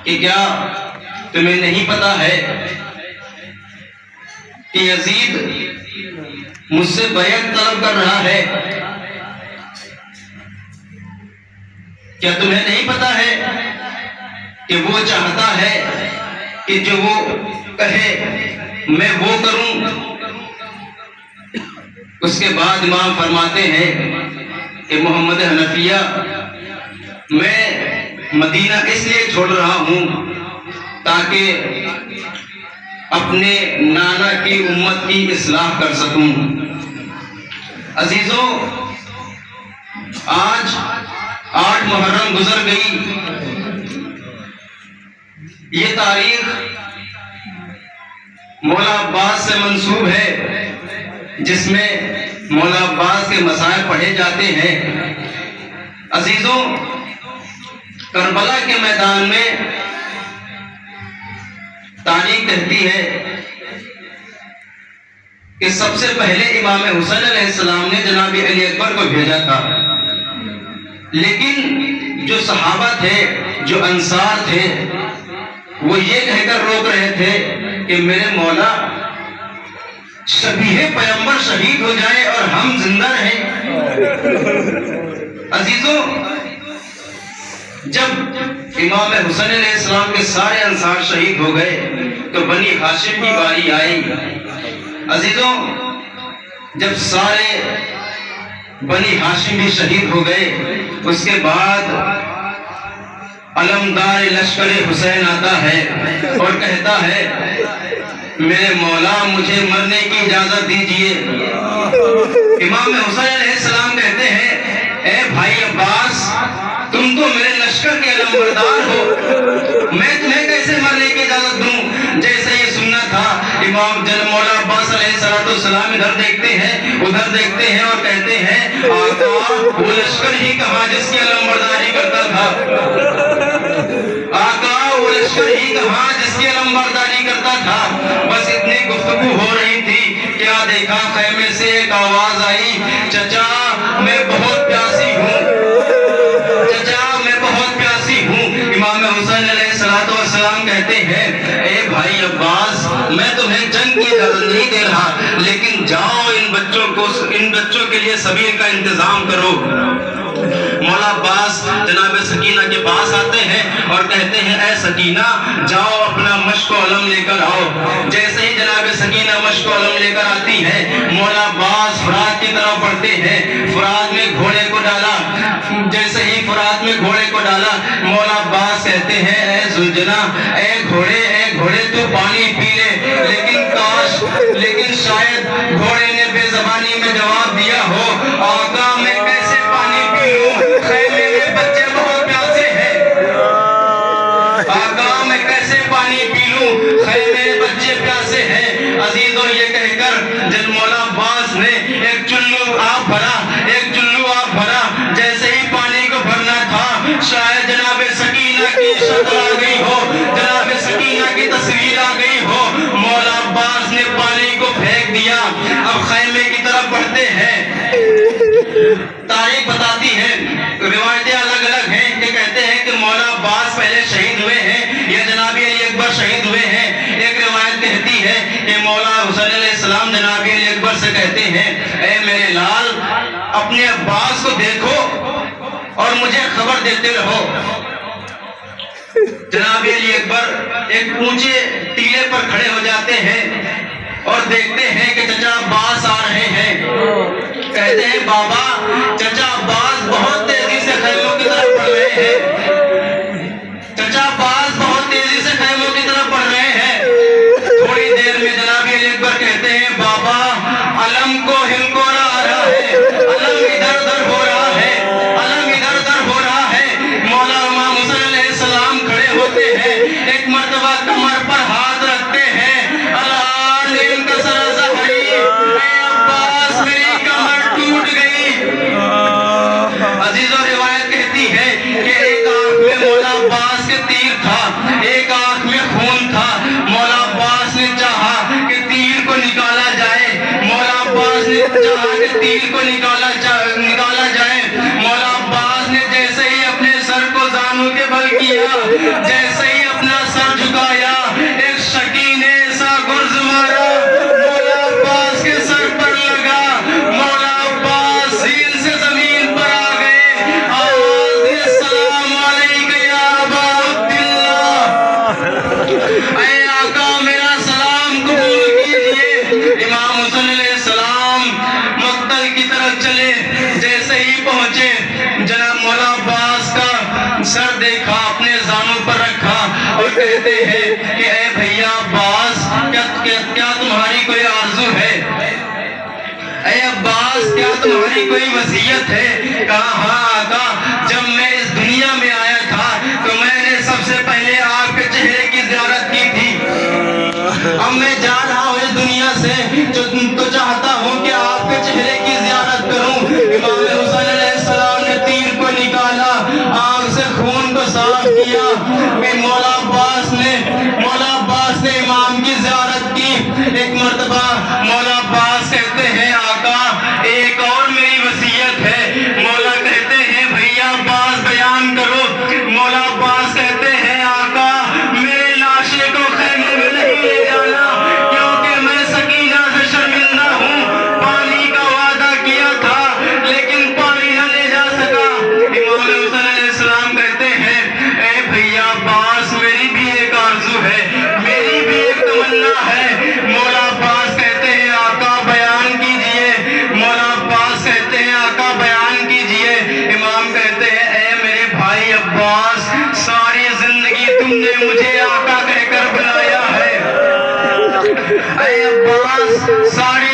کہ کیا تمہیں نہیں پتا ہے کہ یزید مجھ سے بیعت طلب کر رہا ہے؟ کیا تمہیں نہیں پتا ہے کہ وہ چاہتا ہے کہ جو وہ کہے میں وہ کروں؟ اس کے بعد امام فرماتے ہیں کہ محمد حنفیہ میں مدینہ اس لیے چھوڑ رہا ہوں تاکہ اپنے نانا کی امت کی اصلاح کر سکوں۔ عزیزوں، آج 8 محرم گزر گئی۔ یہ تاریخ مولا عباس سے منسوب ہے، جس میں مولا عباس کے مسائل پڑھے جاتے ہیں۔ عزیزوں، کربلا کے میدان میں تاریخ کہتی ہے کہ سب سے پہلے امام حسین علیہ السلام نے جناب علی اکبر کو بھیجا تھا، لیکن جو صحابہ تھے، جو انصار تھے، وہ یہ کہہ کر روک رہے تھے کہ میرے مولا شبیہ پیغمبر شہید ہو جائے اور ہم زندہ رہیں۔ عزیزوں، جب امام حسین علیہ السلام کے سارے انصار شہید ہو گئے تو بنی ہاشم کی باری آئی۔ عزیزوں، جب سارے بنی ہاشم بھی شہید ہو گئے، اس کے بعد علمدار لشکر حسین آتا ہے اور کہتا ہے میرے مولا مجھے مرنے کی اجازت دیجیے۔ امام حسین علیہ السلام کہتے ہیں اے بھائی عباس، تم تو میرے لشکر کے علمبردار ہو، میں تمہیں کیسے مرنے کی اجازت دوں؟ جیسے یہ سننا تھا، امام مولا عباس علیہ السلام ادھر دیکھتے ہیں، ادھر دیکھتے ہیں اور کہتے ہیں آقا وہ لشکر ہی کہاں جس کی علمبرداری کرتا تھا؟ آقا وہ لشکر ہی کہاں جس کی علمبرداری کرتا تھا؟ بس اتنی گفتگو ہو رہی تھی، کیا دیکھا خیمے سے ایک آواز آئی، چچا میں بہت پیاسی ہوں، چچا میں بہت پیاسی ہوں۔ امام حسین علیہ السلام کہتے ہیں اے بھائی عباس، میں تمہیں جنگ کی اجازت نہیں دے رہا، لیکن جاؤ ان بچوں کے لیے سبیل کا انتظام کرو۔ مولا عباس جناب سکینہ کے پاس آتے ہیں اور کہتے ہیں اے سکینہ جاؤ اپنا مشق و علم لے کر آؤ۔ جیسے ہی جناب سکینہ مشق و علم لے کر آتی ہے، مولا عباس فرات کی طرف بڑھتے ہیں، فرات میں گھوڑے کو ڈالا۔ جیسے ہی فرات میں گھوڑے کو ڈالا، مولا عباس کہتے ہیں اے زلجنا، اے گھوڑے تو پانی پی لے، لیکن شاید گھوڑے نے بے زبانی میں جواب دیا ہو آقا میں کیسے پانی پی لوں، خیمے میں بچے بہت پیاسے ہیں، آقا میں کیسے پانی پی لوں، خیمے میں بچے پیاسے ہیں۔ عزیزوں، یہ کہہ کر جب مولا عباس نے ایک چلو آپ بھرا، جیسے ہی پانی کو بھرنا تھا، شاید جناب سکینہ کی شکل آ گئی ہو، جناب سکینہ کی تصویر آ گئی ہو، مولا عباس نے پانی کو پھینک دیا۔ اب خیمے کی طرف بڑھتے ہیں۔ تاریخ بتاتی ہے، روایتیں الگ الگ ہیں کہ کہتے ہیں کہ مولا عباس پہلے شہید ہوئے ہیں یا جناب علی اکبر شہید ہوئے ہیں۔ ایک روایت کہتی ہے کہ مولا حسین علیہ السلام جناب علی اکبر سے کہتے ہیں اے میرے لال، اپنے عباس کو دیکھو اور مجھے خبر دیتے رہو۔ جناب علی اکبر ایک اونچے ٹیلے پر کھڑے ہو جاتے ہیں اور دیکھتے ہیں کہ چچا عباس آ رہے ہیں۔ کہتے ہیں بابا چچا عباس بہت تیزی سے خیموں کی طرف بڑھ رہے ہیں، چچا عباس بہت تیزی سے خیموں کی طرف بڑھ رہے ہیں۔ تھوڑی دیر میں جناب علی اکبر کہتے ہیں بابا علم کو ہلکورا آ رہا ہے، علم ادھر ادھر ہو رہا ہے، علم ادھر ادھر ہو رہا ہے۔ مولا امام حسین علیہ السلام کھڑے ہوتے ہیں، ایک مرتبہ کمر پر ہاتھ رکھتے ہیں، عزیزوں روایت کہتی ہے کہ ایک آنکھ میں مولا عباس کے تیر تھا، ایک آنکھ میں خون تھا۔ مولا عباس نے چاہا کہ تیر کو نکالا جائے، مولا عباس نے چاہا کہ تیر کو نکالا جائے۔ مولا عباس نے جیسے ہی اپنے سر کو زانوں کے بل کیا، جیسے ہی اپنے زانوں پر رکھا اور کہتے ہیں کہ اے بھیا عباس کیا تمہاری کوئی آرزو ہے؟ اے عباس کیا تمہاری کوئی وصیت ہے؟ کہا ہاں آقا، جب میں اس دنیا میں آیا تھا تو میں نے سب سے پہلے آپ کے چہرے کی زیارت کی تھی۔ اب میں جا رہا ہوں اس دنیا سے تو چاہتا ہوں کہ آپ کے چہرے کی زیارت کروں۔ امام حسین علیہ السلام نے تیر کو نکالا، آنکھ سے خون کو صاف کیا، پھر مولا عباس نے امام کی زیارت کی۔ ایک مرتبہ مولا عباس کہتے ہیں آقا ایک اور میری وصیت ہے۔ مولا کہتے ہیں بھیا عباس بیان کرو۔ مولا عباس کہتے ہیں آقا میرے لاشے کو خیمے میں نہیں لے جانا، کیونکہ میں سکینہ سے شرمندہ ہوں۔ پانی کا وعدہ کیا تھا لیکن پانی نہ لے جا سکا۔ امام حسین علیہ السلام کہتے ہیں اے بھیا عباس میری بھی ایک آرزو ہے، میری بھی ایک تمنا ہے۔ مولا عباس کہتے ہیں آقا بیان کیجئے۔ مولا عباس کہتے ہیں آقا بیان کیجئے۔ امام کہتے ہیں اے میرے بھائی عباس، ساری زندگی تم نے مجھے آقا کہہ کر بلایا ہے۔ اے عباس ساری